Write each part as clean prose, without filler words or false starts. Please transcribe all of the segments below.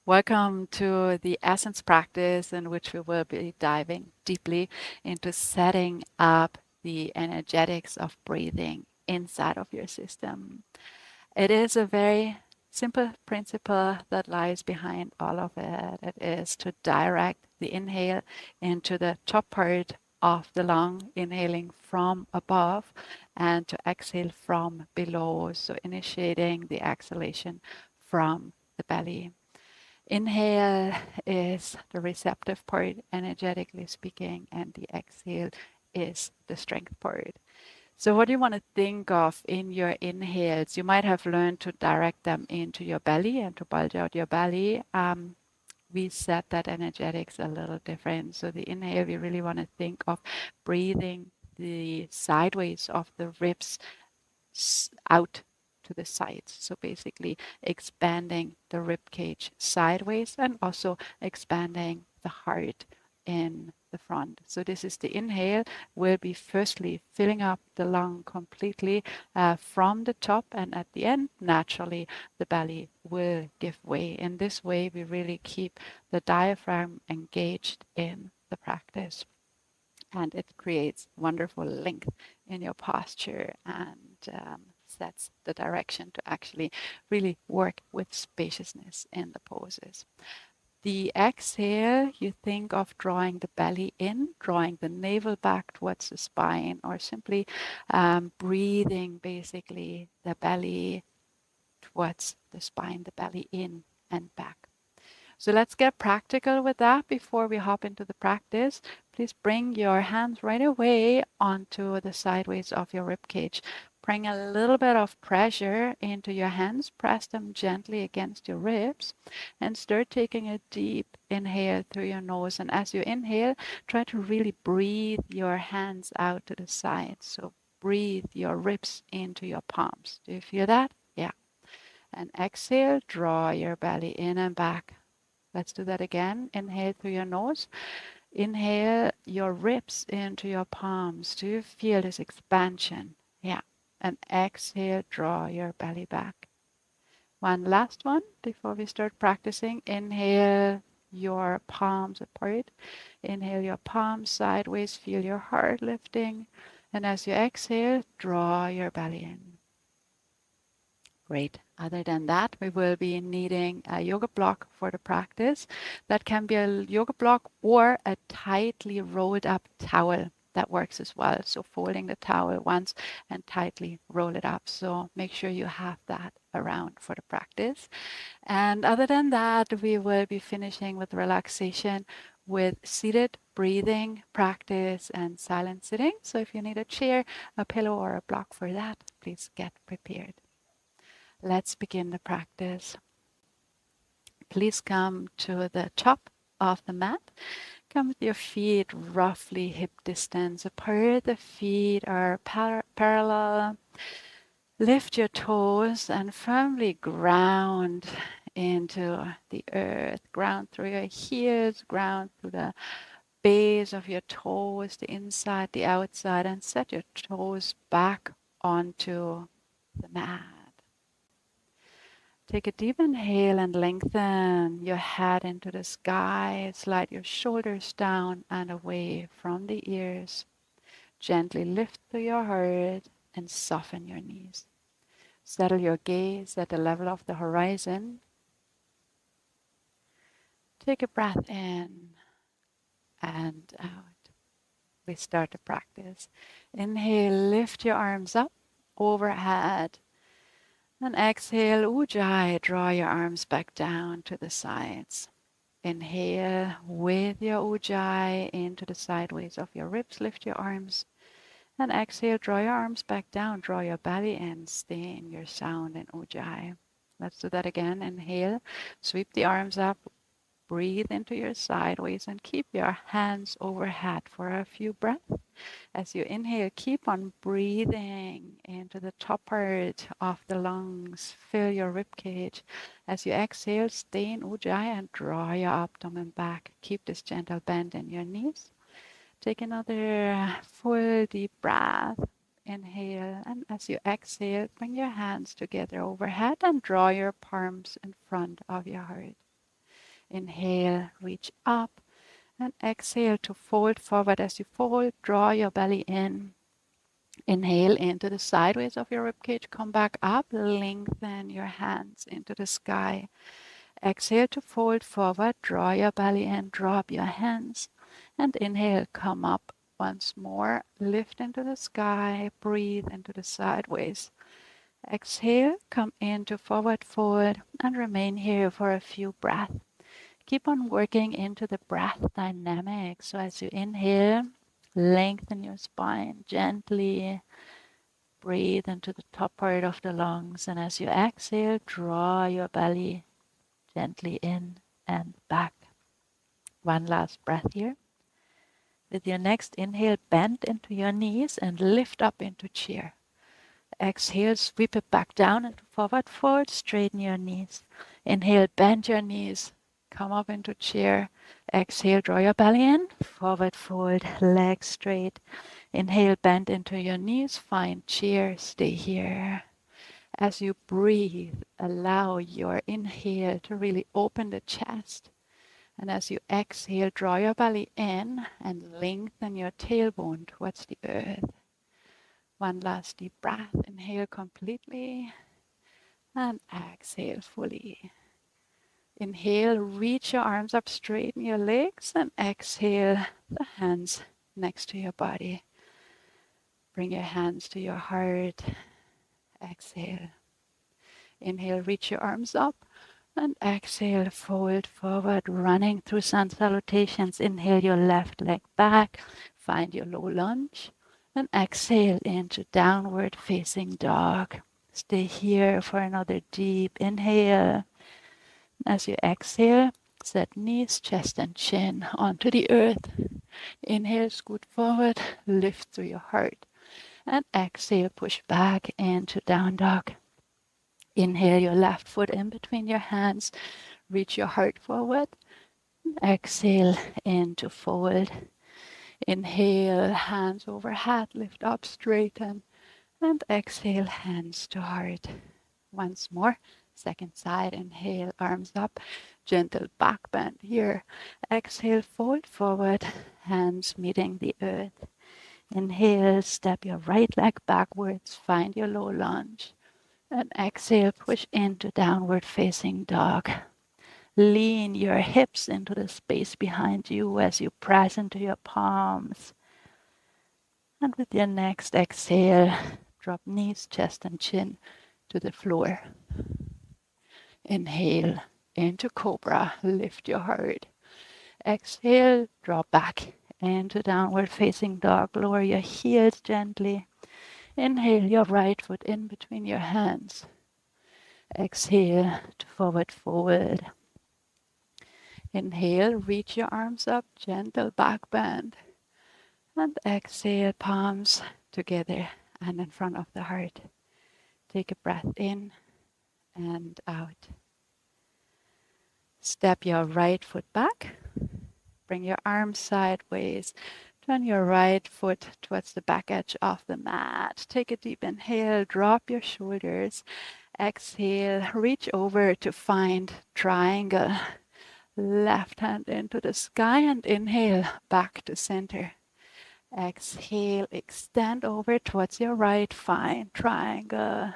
Welcome to the Essence practice, in which we will be diving deeply into setting up the energetics of breathing inside of your system. It is a very simple principle that lies behind all of it. It is to direct the inhale into the top part of the lung, inhaling from above, and to exhale from below. So, initiating the exhalation from the belly. Inhale is the receptive part, energetically speaking, and the exhale is the strength part. So, what do you want to think of in your inhales? You might have learned to direct them into your belly and to bulge out your belly. We set that energetics a little different. So, the inhale, we really want to think of breathing the sideways of the ribs out to the sides. So basically expanding the rib cage sideways and also expanding the heart in the front. So this is the inhale. Will be firstly filling up the lung completely from the top, and at the end, naturally, the belly will give way. In this way, we really keep the diaphragm engaged in the practice, and it creates wonderful length in your posture and sets the direction to actually really work with spaciousness in the poses. The exhale, you think of drawing the belly in, drawing the navel back towards the spine, or simply breathing basically the belly towards the spine, the belly in and back. So let's get practical with that before we hop into the practice. Please bring your hands right away onto the sideways of your rib cage. Bring a little bit of pressure into your hands. Press them gently against your ribs and start taking a deep inhale through your nose. And as you inhale, try to really breathe your hands out to the side. So breathe your ribs into your palms. Do you feel that? Yeah. And exhale, draw your belly in and back. Let's do that again. Inhale through your nose. Inhale your ribs into your palms. Do you feel this expansion? Yeah. And exhale, draw your belly back. One last one before we start practicing. Inhale your palms apart. Inhale your palms sideways. Feel your heart lifting. And as you exhale, draw your belly in. Great. Other than that, we will be needing a yoga block for the practice. That can be a yoga block or a tightly rolled up towel. That works as well. So folding the towel once and tightly roll it up. So make sure you have that around for the practice. And other than that, we will be finishing with relaxation with seated breathing practice and silent sitting. So if you need a chair, a pillow, or a block for that, please get prepared. Let's begin the practice. Please come to the top of the mat. Come with your feet roughly hip distance apart. The feet are parallel. Lift your toes and firmly ground into the earth. Ground through your heels, ground through the base of your toes, the inside, the outside, and set your toes back onto the mat. Take a deep inhale and lengthen your head into the sky. Slide your shoulders down and away from the ears. Gently lift through your heart and soften your knees. Settle your gaze at the level of the horizon. Take a breath in and out. We start the practice. Inhale, lift your arms up overhead. And exhale, Ujjayi, draw your arms back down to the sides. Inhale with your Ujjayi into the sideways of your ribs. Lift your arms. And exhale, draw your arms back down. Draw your belly in. Stay in your sound in Ujjayi. Let's do that again. Inhale, sweep the arms up. Breathe into your sideways and keep your hands overhead for a few breaths. As you inhale, keep on breathing into the top part of the lungs. Fill your rib cage. As you exhale, stay in Ujjayi and draw your abdomen back. Keep this gentle bend in your knees. Take another full deep breath. Inhale, and as you exhale, bring your hands together overhead and draw your palms in front of your heart. Inhale, reach up, and exhale to fold forward. As you fold, draw your belly in. Inhale into the sideways of your ribcage, come back up, lengthen your hands into the sky. Exhale to fold forward, draw your belly in, drop your hands, and inhale, come up once more, lift into the sky, breathe into the sideways. Exhale, come into forward fold, and remain here for a few breaths. Keep on working into the breath dynamic. So as you inhale, lengthen your spine gently. Breathe into the top part of the lungs. And as you exhale, draw your belly gently in and back. One last breath here. With your next inhale, bend into your knees and lift up into chair. Exhale, sweep it back down into forward fold, straighten your knees. Inhale, bend your knees, come up into chair. Exhale, draw your belly in, forward fold, legs straight. Inhale, bend into your knees, find chair, stay here. As you breathe, allow your inhale to really open the chest. And as you exhale, draw your belly in and lengthen your tailbone towards the earth. One last deep breath. Inhale completely and exhale fully. Inhale, reach your arms up, straighten your legs, and exhale the hands next to your body. Bring your hands to your heart. Exhale. Inhale, reach your arms up, and exhale, fold forward, running through sun salutations. Inhale your left leg back, find your low lunge, and exhale into downward facing dog. Stay here for another deep inhale. As you exhale, set knees, chest, and chin onto the earth. Inhale, scoot forward, lift through your heart. And exhale, push back into down dog. Inhale your left foot in between your hands. Reach your heart forward. Exhale into fold. Inhale, hands over head, lift up, straighten. And exhale, hands to heart. Once more, second side. Inhale, arms up, gentle back bend here. Exhale, fold forward, hands meeting the earth. Inhale, step your right leg backwards, find your low lunge. And exhale, push into downward facing dog. Lean your hips into the space behind you as you press into your palms. And with your next exhale, drop knees, chest, and chin to the floor. Inhale into cobra, lift your heart. Exhale, drop back into downward facing dog. Lower your heels gently. Inhale your right foot in between your hands. Exhale to forward fold. Inhale, reach your arms up, gentle back bend. And exhale, palms together and in front of the heart. Take a breath in and out. Step your right foot back. Bring your arms sideways. Turn your right foot towards the back edge of the mat. Take a deep inhale, drop your shoulders. Exhale, reach over to find triangle. Left hand into the sky and inhale back to center. Exhale, extend over towards your right, find triangle.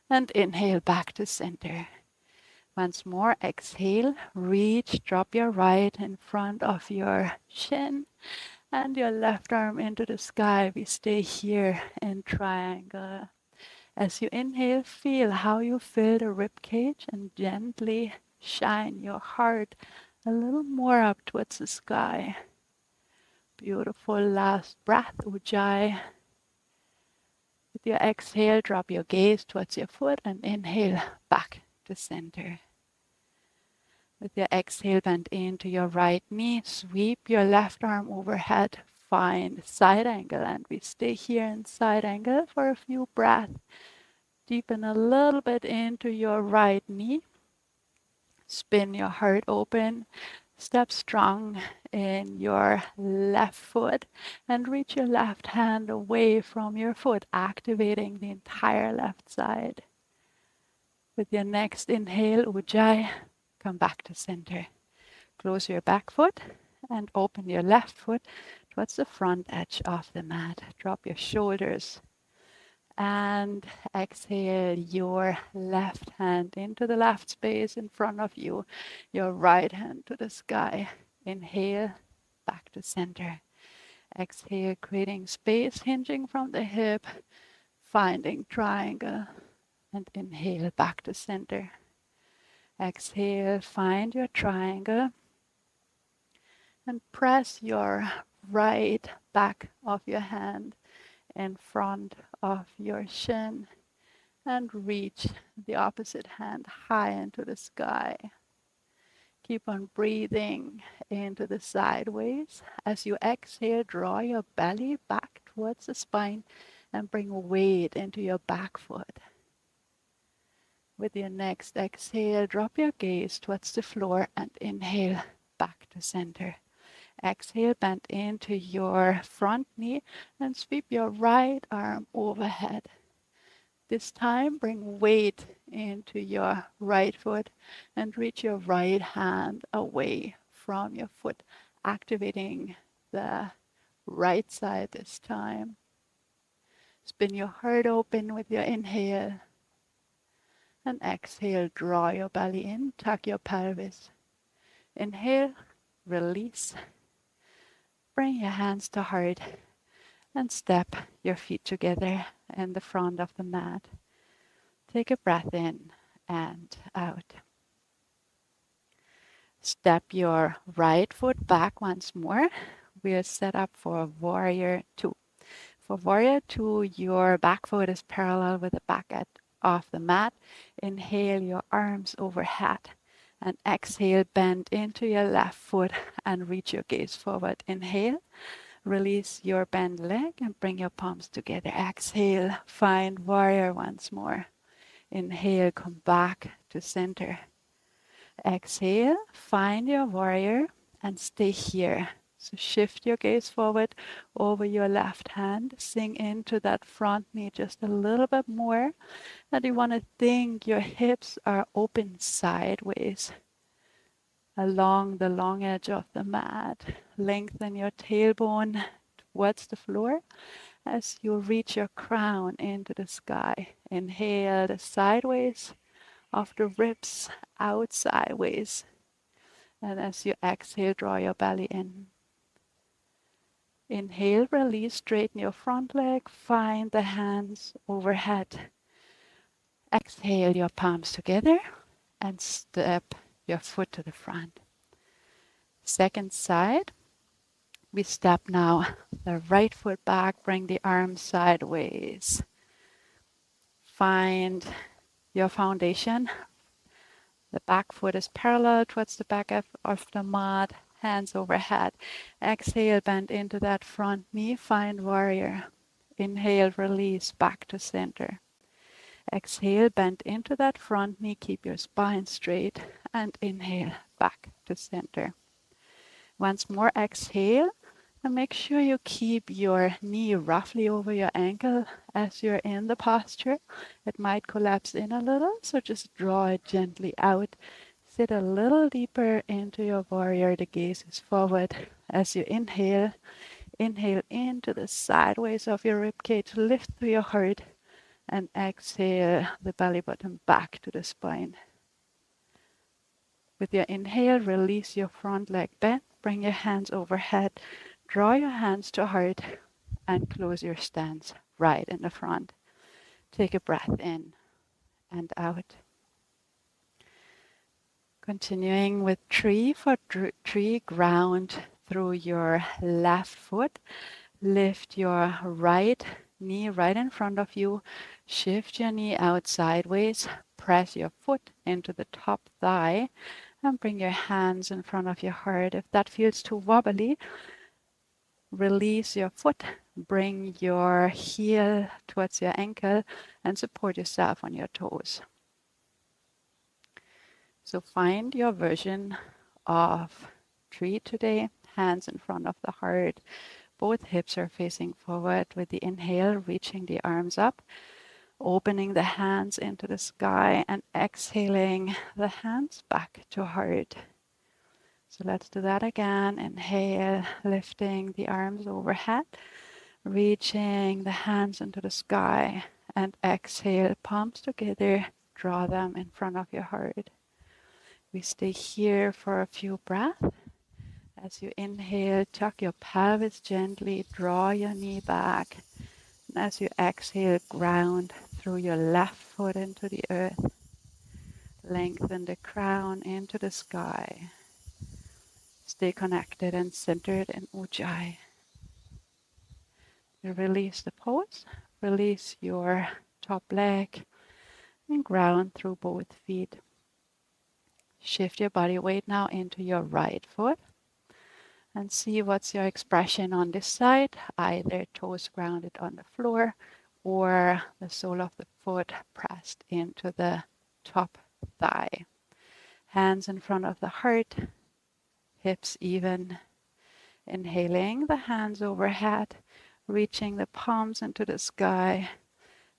And inhale back to center. Once more, exhale, reach, drop your right in front of your shin and your left arm into the sky. We stay here in triangle. As you inhale, feel how you fill the rib cage and gently shine your heart a little more up towards the sky. Beautiful last breath, Ujjayi. With your exhale, drop your gaze towards your foot and inhale back to center. With your exhale, bend into your right knee, sweep your left arm overhead, find side angle, and we stay here in side angle for a few breaths. Deepen a little bit into your right knee. Spin your heart open. Step strong in your left foot and reach your left hand away from your foot, activating the entire left side. With your next inhale, Ujjayi, come back to center. Close your back foot and open your left foot towards the front edge of the mat. Drop your shoulders and exhale your left hand into the left space in front of you, your right hand to the sky. Inhale, back to center. Exhale, creating space, hinging from the hip, finding triangle, and inhale, back to center. Exhale, find your triangle, and press your right back of your hand in front of your shin and reach the opposite hand high into the sky. Keep on breathing into the sideways. As you exhale, draw your belly back towards the spine and bring weight into your back foot. With your next exhale, drop your gaze towards the floor and inhale back to center. Exhale, bend into your front knee and sweep your right arm overhead. This time, bring weight into your right foot and reach your right hand away from your foot, activating the right side this time. Spin your heart open with your inhale. And exhale, draw your belly in, tuck your pelvis. Inhale, release. Bring your hands to heart and step your feet together in the front of the mat. Take a breath in and out. Step your right foot back once more. We're set up for warrior two. For warrior two, your back foot is parallel with the back edge of the mat. Inhale your arms overhead and exhale, bend into your left foot and reach your gaze forward. Inhale, release your bent leg and bring your palms together. Exhale, find warrior once more. Inhale, come back to center. Exhale, find your warrior and stay here. So shift your gaze forward over your left hand. Sink into that front knee just a little bit more. And you want to think your hips are open sideways along the long edge of the mat. Lengthen your tailbone towards the floor as you reach your crown into the sky. Inhale the sideways of the ribs out sideways. And as you exhale, draw your belly in. Inhale, release, straighten your front leg, find the hands overhead. Exhale your palms together and step your foot to the front. Second side, we step now the right foot back, bring the arms sideways. Find your foundation. The back foot is parallel towards the back of the mat, hands overhead. Exhale, bend into that front knee, find warrior. Inhale, release, back to center. Exhale, bend into that front knee, keep your spine straight, and inhale, back to center. Once more, exhale, and make sure you keep your knee roughly over your ankle as you're in the posture. It might collapse in a little, so just draw it gently out. Sit a little deeper into your warrior. The gaze is forward. As you inhale, inhale into the sideways of your ribcage, lift through your heart, and exhale the belly button back to the spine. With your inhale, release your front leg bend, bring your hands overhead, draw your hands to heart, and close your stance right in the front. Take a breath in and out. Continuing with tree. For tree, ground through your left foot. Lift your right knee right in front of you. Shift your knee out sideways. Press your foot into the top thigh and bring your hands in front of your heart. If that feels too wobbly, release your foot. Bring your heel towards your ankle and support yourself on your toes. So find your version of tree today. Hands in front of the heart. Both hips are facing forward with the inhale, reaching the arms up, opening the hands into the sky, and exhaling the hands back to heart. So let's do that again. Inhale, lifting the arms overhead, reaching the hands into the sky, and exhale, palms together, draw them in front of your heart. We stay here for a few breaths. As you inhale, tuck your pelvis gently, draw your knee back. And as you exhale, ground through your left foot into the earth. Lengthen the crown into the sky. Stay connected and centered in Ujjayi. You release the pose, release your top leg, and ground through both feet. Shift your body weight now into your right foot and see what's your expression on this side, either toes grounded on the floor or the sole of the foot pressed into the top thigh. Hands in front of the heart, hips even. Inhaling the hands overhead, reaching the palms into the sky.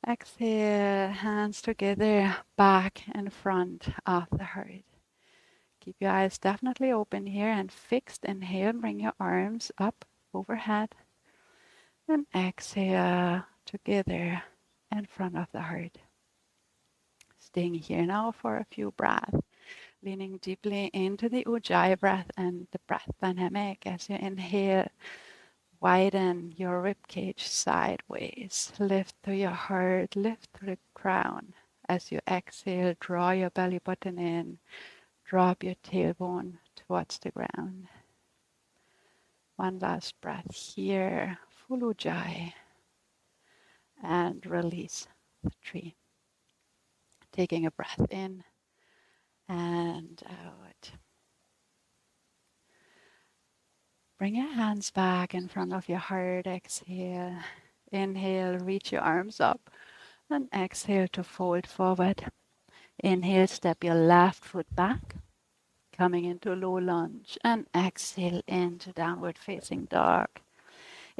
Exhale, hands together, back and front of the heart. Keep your eyes definitely open here and fixed. Inhale, bring your arms up overhead. And exhale, together in front of the heart. Staying here now for a few breaths. Leaning deeply into the Ujjayi breath and the breath dynamic as you inhale. Widen your ribcage sideways. Lift to your heart, lift to the crown. As you exhale, draw your belly button in. Drop your tailbone towards the ground. One last breath here, full Ujjayi. And release the tree. Taking a breath in and out. Bring your hands back in front of your heart. Exhale. Inhale, reach your arms up. And exhale to fold forward. Inhale, step your left foot back, coming into low lunge. And exhale into downward facing dog.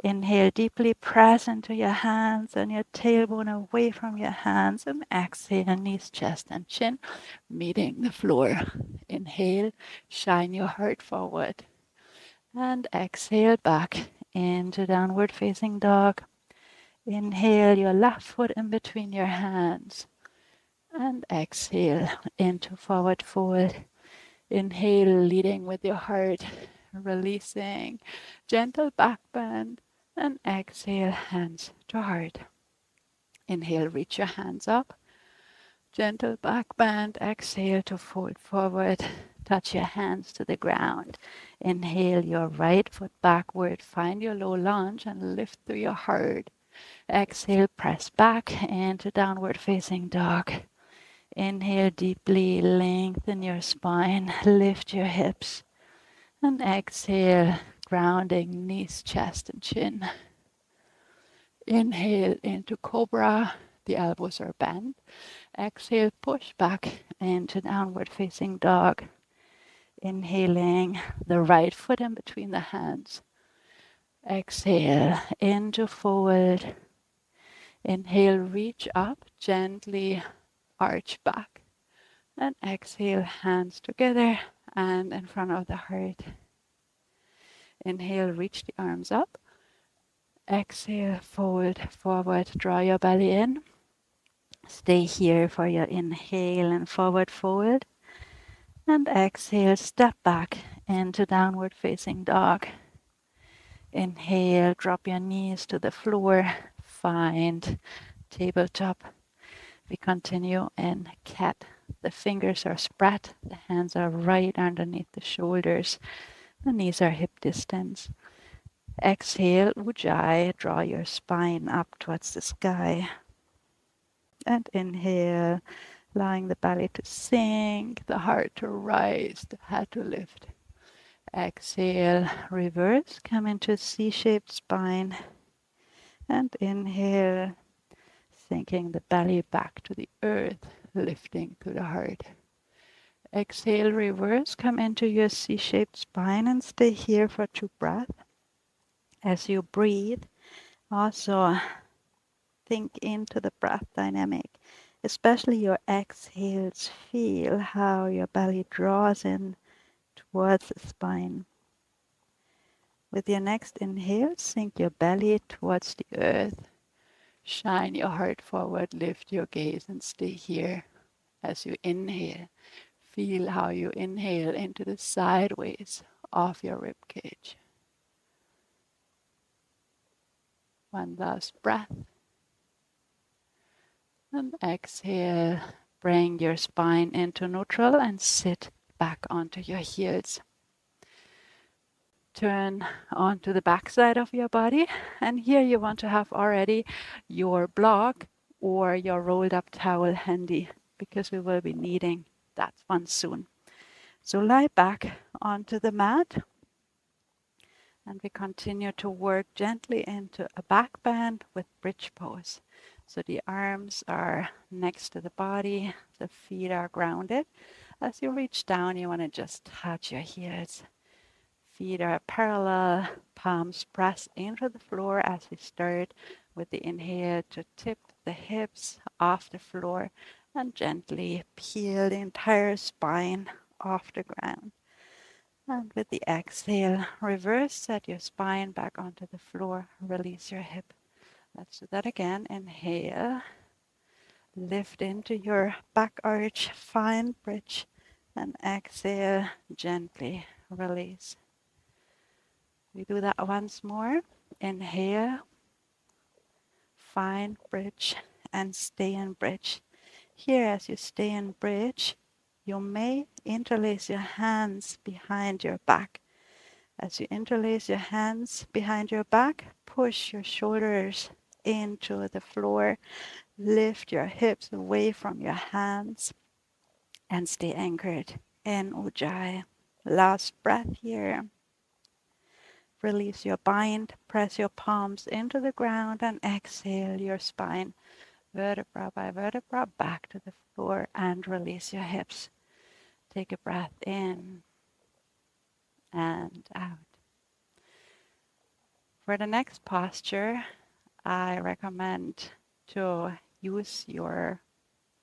Inhale, deeply press into your hands and your tailbone away from your hands. And exhale, knees, chest, and chin meeting the floor. Inhale, shine your heart forward. And exhale back into downward facing dog. Inhale your left foot in between your hands. And exhale into forward fold. Inhale, leading with your heart, releasing. Gentle back bend. And exhale, hands to heart. Inhale, reach your hands up. Gentle back bend. Exhale to fold forward. Touch your hands to the ground. Inhale your right foot backward. Find your low lunge and lift through your heart. Exhale, press back into downward facing dog. Inhale deeply, lengthen your spine, lift your hips. And exhale, grounding knees, chest, and chin. Inhale into cobra, the elbows are bent. Exhale, push back into downward facing dog. Inhaling the right foot in between the hands. Exhale into forward. Inhale, reach up, gently arch back. And exhale, hands together and in front of the heart. Inhale, reach the arms up. Exhale, fold forward, draw your belly in. Stay here for your inhale and forward fold. And exhale, step back into downward facing dog. Inhale, drop your knees to the floor. Find tabletop. We continue in cat. The fingers are spread. The hands are right underneath the shoulders. The knees are hip distance. Exhale, Ujjayi. Draw your spine up towards the sky. And inhale, allowing the belly to sink, the heart to rise, the head to lift. Exhale, reverse, come into a C-shaped spine. And inhale, sinking the belly back to the earth, lifting to the heart. Exhale, reverse, come into your C-shaped spine and stay here for 2 breaths. As you breathe, also think into the breath dynamic, especially your exhales. Feel how your belly draws in towards the spine. With your next inhale, sink your belly towards the earth. Shine your heart forward, lift your gaze, and stay here as you inhale. Feel how you inhale into the sideways of your rib cage. One last breath. And exhale. Bring your spine into neutral and sit back onto your heels. Turn onto the back side of your body. And here you want to have already your block or your rolled up towel handy because we will be needing that one soon. So lie back onto the mat and we continue to work gently into a back bend with bridge pose. So the arms are next to the body, the feet are grounded. As you reach down, you want to just touch your heels. Feet are parallel, palms press into the floor as we start with the inhale to tip the hips off the floor and gently peel the entire spine off the ground. And with the exhale, reverse, set your spine back onto the floor, release your hip. Let's do that again. Inhale, lift into your back arch, find bridge, and exhale, gently release. We do that once more. Inhale, find bridge, and stay in bridge. Here, as you stay in bridge, you may interlace your hands behind your back. As you interlace your hands behind your back, push your shoulders into the floor, lift your hips away from your hands, and stay anchored in Ujjayi. Last breath here. Release your bind, press your palms into the ground, and exhale your spine, vertebra by vertebra, back to the floor, and release your hips. Take a breath in and out. For the next posture, I recommend to use your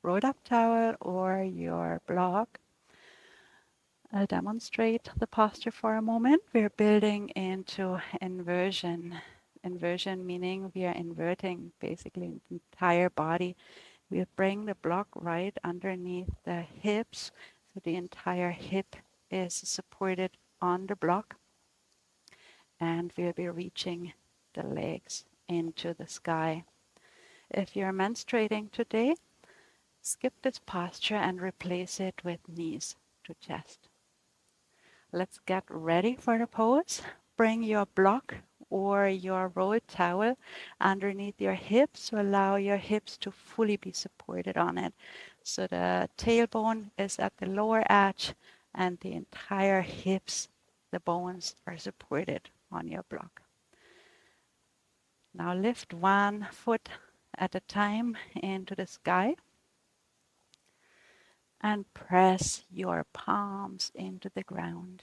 rolled up towel or your block. I'll demonstrate the posture for a moment. We're building into inversion. Inversion meaning we are inverting basically the entire body. We'll bring the block right underneath the hips, so the entire hip is supported on the block. And we'll be reaching the legs into the sky. If you're menstruating today, skip this posture and replace it with knees to chest. Let's get ready for the pose. Bring your block or your rolled towel underneath your hips to allow your hips to fully be supported on it. So the tailbone is at the lower edge and the entire hips, the bones are supported on your block. Now lift one foot at a time into the sky and press your palms into the ground.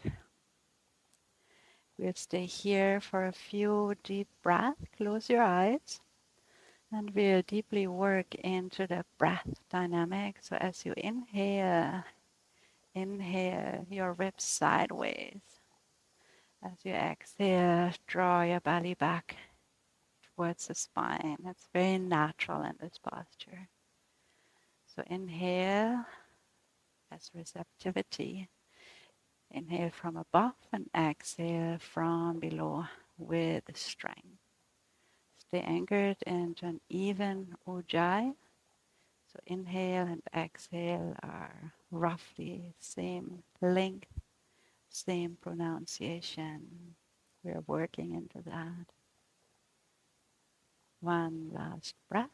We'll stay here for a few deep breaths. Close your eyes and we'll deeply work into the breath dynamic. So as you inhale, inhale your ribs sideways. As you exhale, draw your belly back towards the spine. It's very natural in this posture. So inhale as receptivity. Inhale from above and exhale from below with strength. Stay anchored into an even Ujjayi. So inhale and exhale are roughly same length, same pronunciation. We're working into that. One last breath.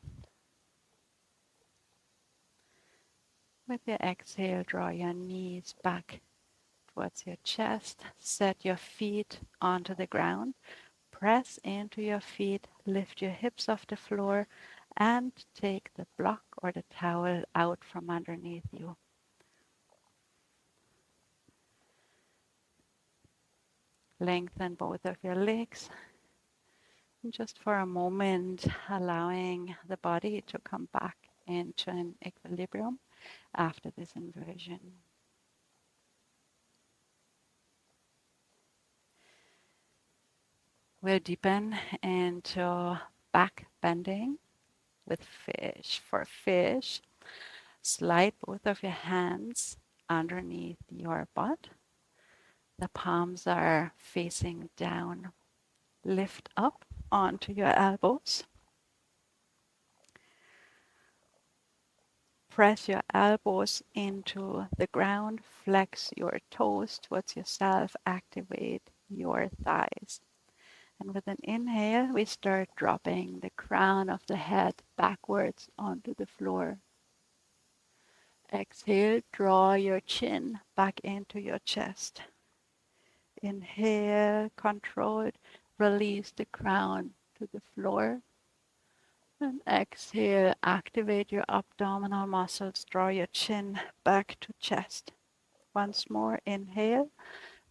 With your exhale, draw your knees back towards your chest. Set your feet onto the ground. Press into your feet. Lift your hips off the floor and take the block or the towel out from underneath you. Lengthen both of your legs. And just for a moment, allowing the body to come back into an equilibrium after this inversion. We'll deepen into back bending with fish. For fish, slide both of your hands underneath your butt. The palms are facing down. Lift up onto your elbows. Press your elbows into the ground. Flex your toes towards yourself. Activate your thighs. And with an inhale, we start dropping the crown of the head backwards onto the floor. Exhale, draw your chin back into your chest. Inhale, controlled, release the crown to the floor. And exhale, activate your abdominal muscles, draw your chin back to chest. Once more, inhale,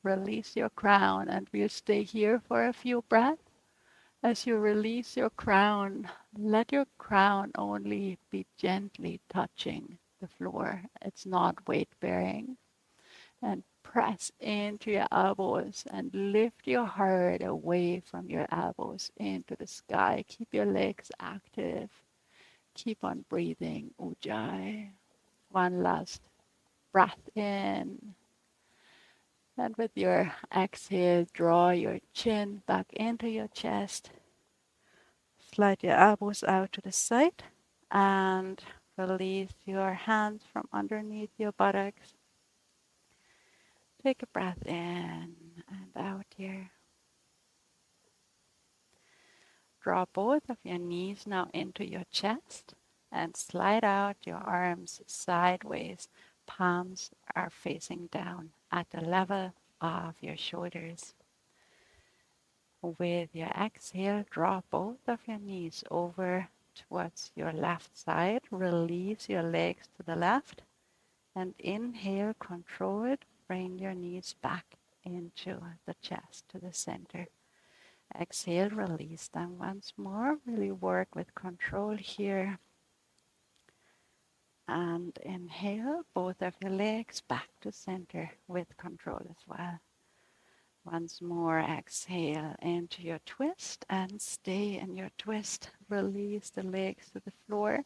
release your crown, and we'll stay here for a few breaths. As you release your crown, let your crown only be gently touching the floor. It's not weight bearing. And press into your elbows and lift your heart away from your elbows into the sky. Keep your legs active. Keep on breathing, Ujjayi. One last breath in. And with your exhale, draw your chin back into your chest. Slide your elbows out to the side and release your hands from underneath your buttocks. Take a breath in and out here. Draw both of your knees now into your chest and slide out your arms sideways. Palms are facing down at the level of your shoulders. With your exhale, draw both of your knees over towards your left side. Release your legs to the left. And inhale, control it. Bring your knees back into the chest, to the center. Exhale, release them once more. Really work with control here. And inhale, both of your legs back to center with control as well. Once more, exhale into your twist and stay in your twist. Release the legs to the floor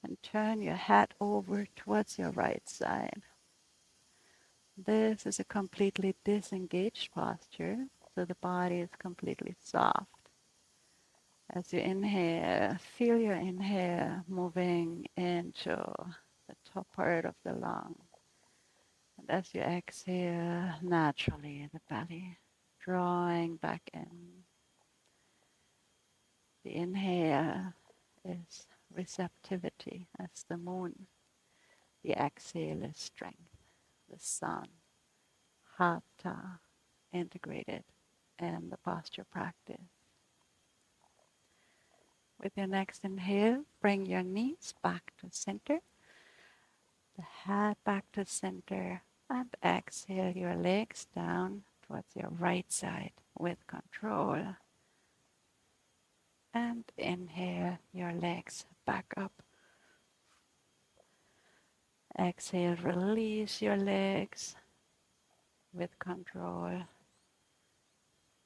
and turn your head over towards your right side. This is a completely disengaged posture, so the body is completely soft. As you inhale, feel your inhale moving into the top part of the lung. And as you exhale, naturally the belly drawing back in. The inhale is receptivity as the moon. The exhale is strength, the sun, hatha, integrated in the posture practice. With your next inhale, bring your knees back to center, the head back to center, and exhale your legs down towards your right side with control. And inhale your legs back up. Exhale, release your legs with control.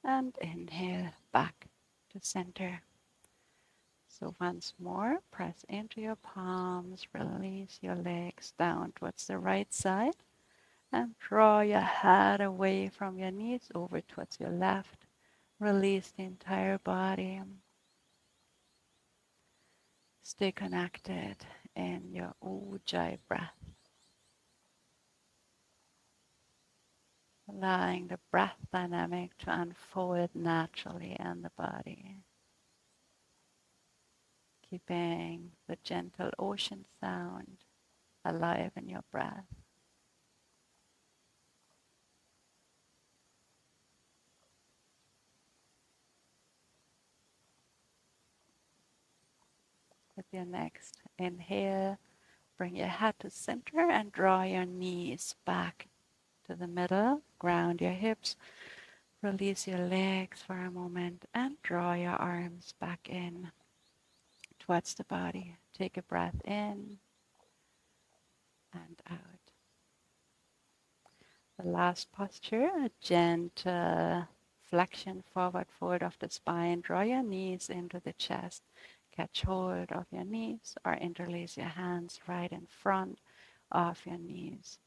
And inhale back to center. So once more, press into your palms, release your legs down towards the right side, and draw your head away from your knees over towards your left. Release the entire body. Stay connected in your Ujjayi breath. Allowing the breath dynamic to unfold naturally in the body. Keeping the gentle ocean sound alive in your breath. With your next inhale, bring your head to center and draw your knees back to the middle. Ground your hips. Release your legs for a moment and draw your arms back in towards the body. Take a breath in and out. The last posture, a gentle flexion, forward fold of the spine. Draw your knees into the chest. Catch hold of your knees or interlace your hands right in front of your knees.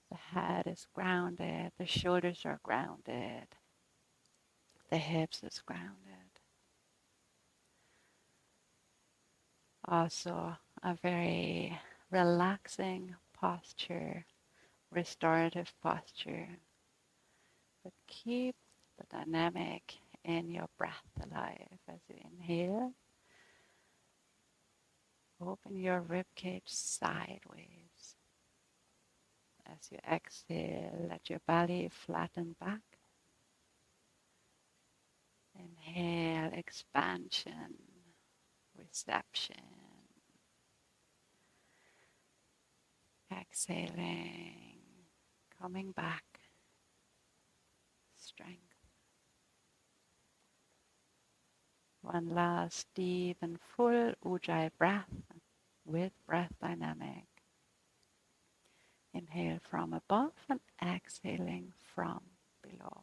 The head is grounded, the shoulders are grounded, the hips is grounded. Also a very relaxing posture, restorative posture. But keep the dynamic in your breath alive as you inhale. Open your ribcage sideways. As you exhale, let your belly flatten back. Inhale, expansion, reception. Exhaling, coming back, strength. One last deep and full Ujjayi breath with breath dynamic. Inhale from above and exhaling from below.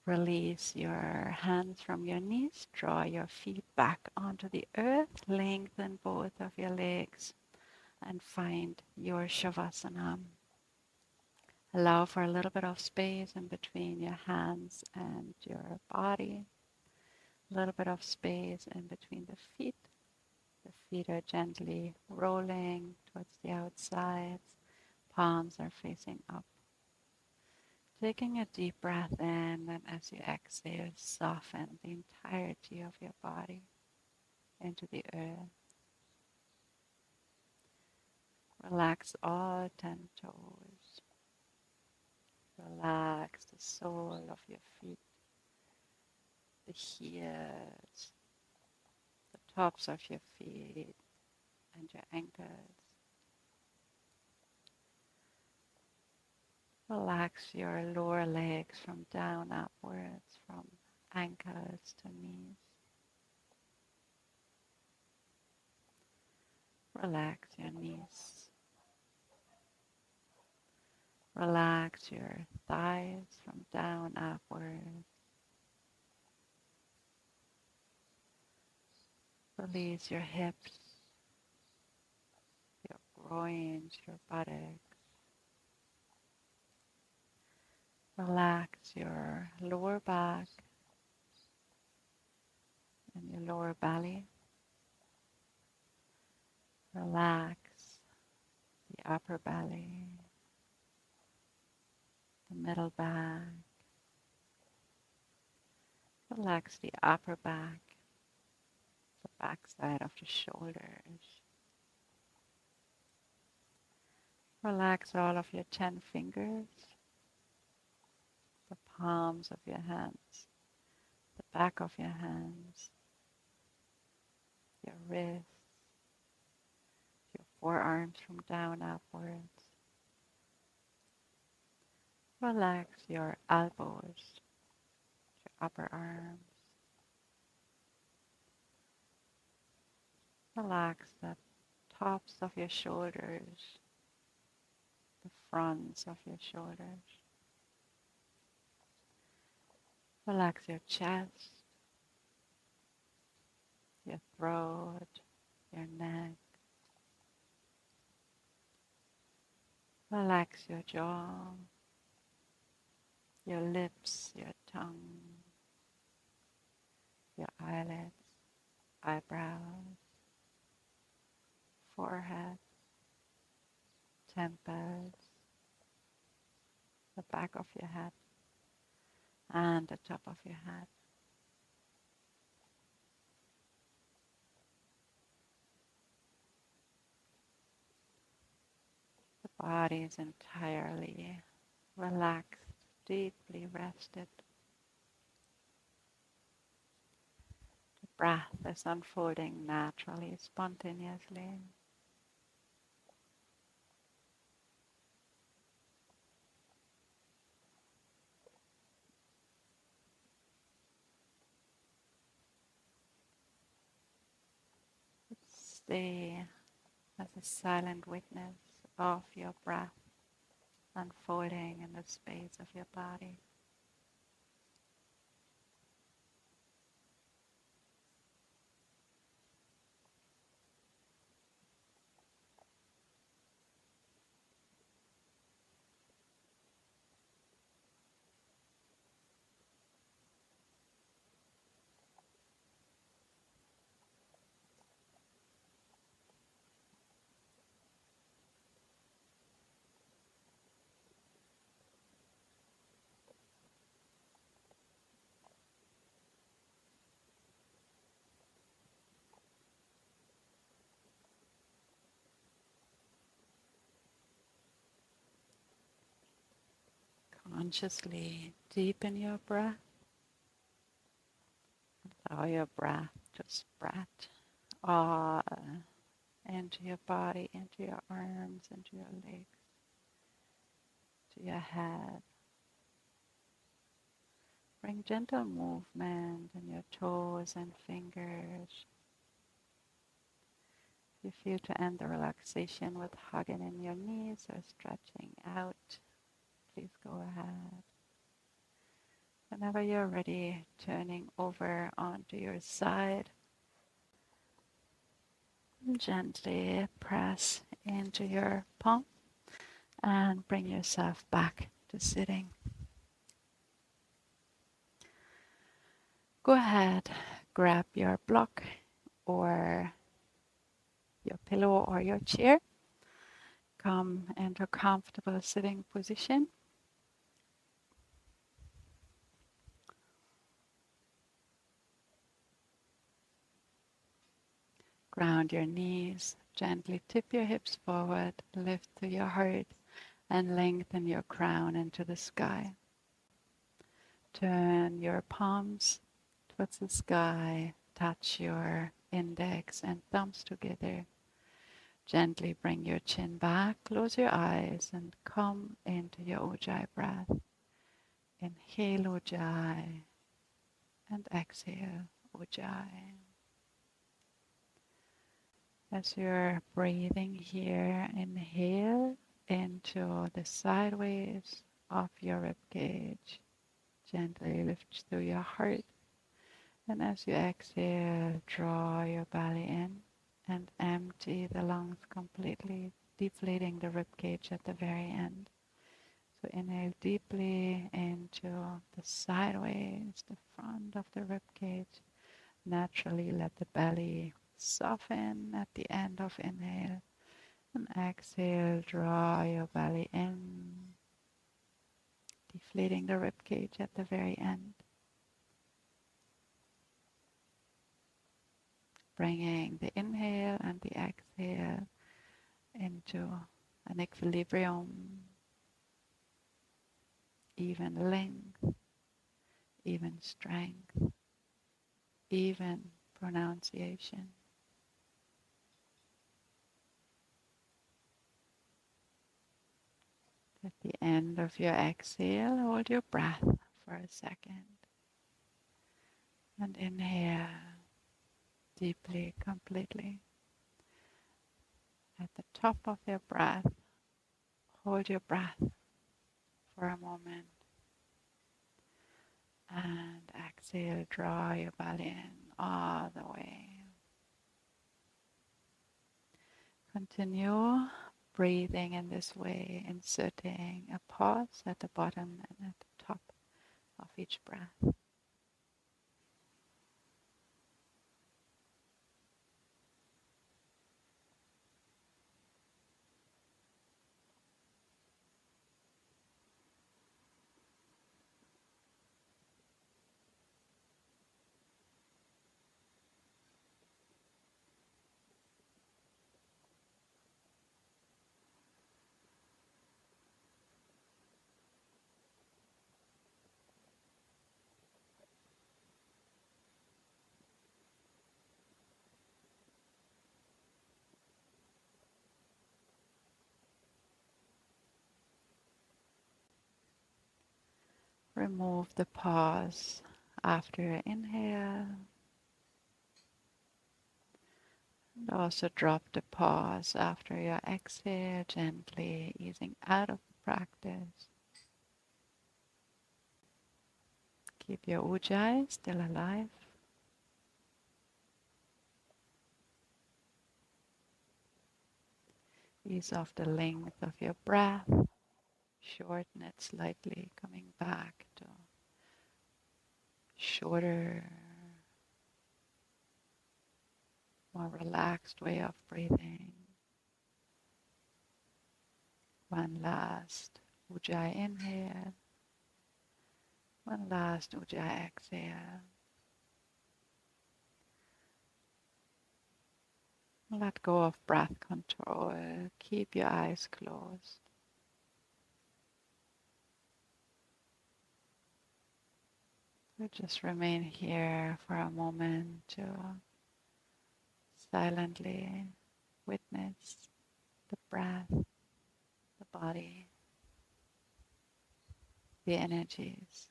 Release your hands from your knees. Draw your feet back onto the earth. Lengthen both of your legs and find your Shavasana. Allow for a little bit of space in between your hands and your body. A little bit of space in between the feet. The feet are gently rolling towards the outsides. Palms are facing up. Taking a deep breath in, and as you exhale, soften the entirety of your body into the earth. Relax all 10 toes. Relax the sole of your feet, the heels, the tops of your feet, and your ankles. Relax your lower legs from down upwards, from ankles to knees. Relax your knees. Relax your thighs from down upwards. Release your hips, your groins, your buttocks. Relax your lower back and your lower belly. Relax the upper belly, the middle back. Relax the upper back, the back side of the shoulders. Relax all of your 10 fingers, the palms of your hands, the back of your hands, your wrists, your forearms from down upwards. Relax your elbows, your upper arms. Relax the tops of your shoulders, the fronts of your shoulders. Relax your chest, your throat, your neck. Relax your jaw, your lips, your tongue, your eyelids, eyebrows, forehead, temples, the back of your head, and the top of your head. The body is entirely relaxed, deeply rested. The breath is unfolding naturally, spontaneously. Stay as a silent witness of your breath. unfolding in the space of your body. Consciously deepen your breath. Allow your breath to spread all into your body, into your arms, into your legs, to your head. Bring gentle movement in your toes and fingers. If you feel to end the relaxation with hugging in your knees or stretching out, please go ahead. Whenever you're ready, turning over onto your side, gently press into your palm and bring yourself back to sitting. Go ahead, grab your block or your pillow or your chair. Come into a comfortable sitting position. Ground your knees, gently tip your hips forward, lift to your heart, and lengthen your crown into the sky. Turn your palms towards the sky, touch your index and thumbs together. Gently bring your chin back, close your eyes, and come into your Ujjayi breath. Inhale Ujjayi and exhale Ujjayi. As you're breathing here, inhale into the sideways of your rib cage. Gently lift through your heart. And as you exhale, draw your belly in and empty the lungs completely, deflating the rib cage at the very end. So inhale deeply into the sideways, the front of the rib cage. Naturally let the belly soften at the end of inhale. And exhale, draw your belly in, deflating the rib cage at the very end. Bringing the inhale and the exhale into an equilibrium, even length, even strength, even pronunciation. At the end of your exhale, hold your breath for a second and inhale deeply, completely. At the top of your breath, hold your breath for a moment and exhale, draw your belly in all the way. Continue breathing in this way, inserting a pause at the bottom and at the top of each breath. Remove the pause after your inhale, and also drop the pause after your exhale, gently easing out of the practice. Keep your ujjayi still alive. Ease off the length of your breath. Shorten it slightly, coming back to shorter, more relaxed way of breathing. One last ujjayi inhale. One last ujjayi exhale. Let go of breath control. Keep your eyes closed. So just remain here for a moment to silently witness the breath, the body, the energies,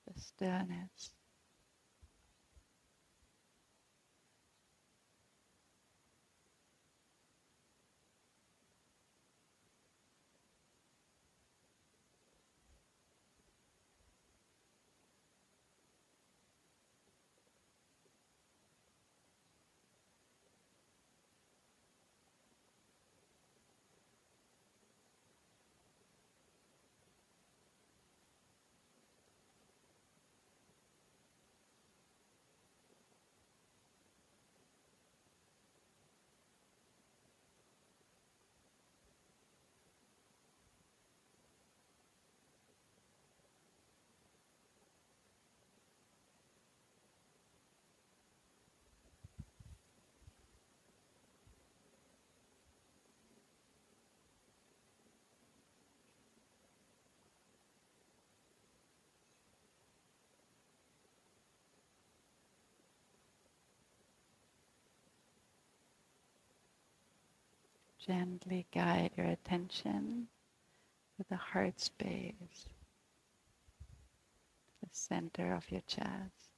the stillness. Gently guide your attention to the heart space, the center of your chest.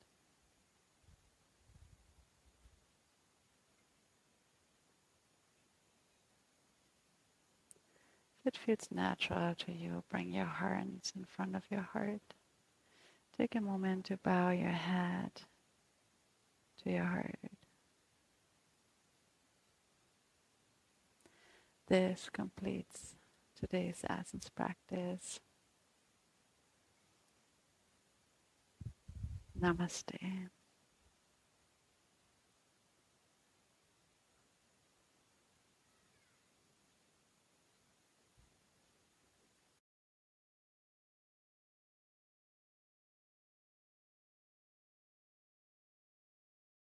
If it feels natural to you, bring your hands in front of your heart. Take a moment to bow your head to your heart. This completes today's essence practice. Namaste.